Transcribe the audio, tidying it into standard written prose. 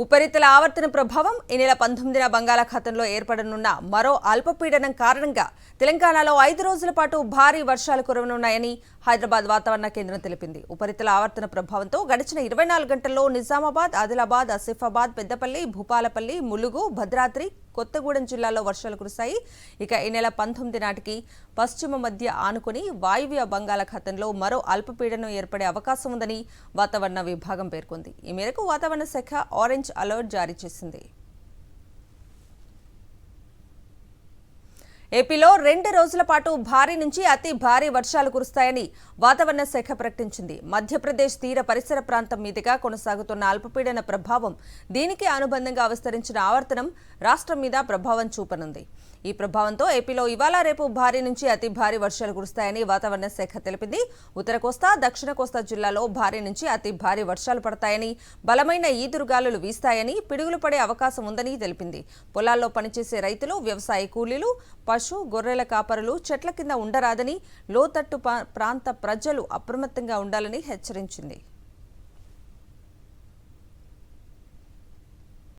ఉపరితల ఆవర్తన ప్రభావం ఈ నెల 19న బంగాళాఖాతంలో ఏర్పడనున్న మరో అల్పపీడనం కారణంగా తెలంగాణలో 5 రోజుల పాటు భారీ వర్షాలు కురవనున్నాయని హైదరాబాద్ వాతావరణ కేంద్రం తెలిపింది. ఉపరితల ఆవర్తన ప్రభావంతో గడిచిన 24 గంటల్లో నిజామాబాద్, ఆదిలాబాద్, ఆసిఫాబాద్, పెద్దపల్లి, భూపాలపల్లి, ములుగు, భద్రాద్రి, కొత్తగూడెం జిల్లాల్లో వర్షాలు కురిశాయి. ఇక ఈ నెల 19 నాటికి పశ్చిమ మధ్య ఆనుకుని వాయువ్య బంగాళాఖాతంలో మరో అల్పపీడనం ఏర్పడే అవకాశం ఉందని వాతావరణ విభాగం పేర్కొంది. ఈ మేరకు వాతావరణ శాఖ ఆరెంజ్ అలర్ట్ జారీ చేసింది. ఏపీలో 2 రోజుల పాటు భారీ నుంచి అతి భారీ వర్షాలు కురుస్తాయని వాతావరణ శాఖ ప్రకటించింది. మధ్యప్రదేశ్ తీర పరిసర ప్రాంతం మీదుగా కొనసాగుతున్న అల్పపీడన ప్రభావం, దీనికి అనుబంధంగా విస్తరించిన ఆవర్తనం రాష్ట్రం మీద ప్రభావం చూపనుంది. ఈ ప్రభావంతో ఏపీలో ఇవాళ రేపు భారీ నుంచి అతి భారీ వర్షాలు కురుస్తాయని వాతావరణ శాఖ తెలిపింది. ఉత్తర కోస్తా, దక్షిణ కోస్తా జిల్లాలో భారీ నుంచి అతి భారీ వర్షాలు పడతాయని, బలమైన ఈదురుగాలులు వీస్తాయని, పిడుగులు పడే అవకాశం ఉందని తెలిపింది. పొలాల్లో పనిచేసే రైతులు, వ్యవసాయ కూలీలు, పశు, గొర్రెల కాపరులు చెట్ల కింద ఉండరాదని, లోతట్టు ప్రాంత ప్రజలు అప్రమత్తంగా ఉండాలని హెచ్చరించింది.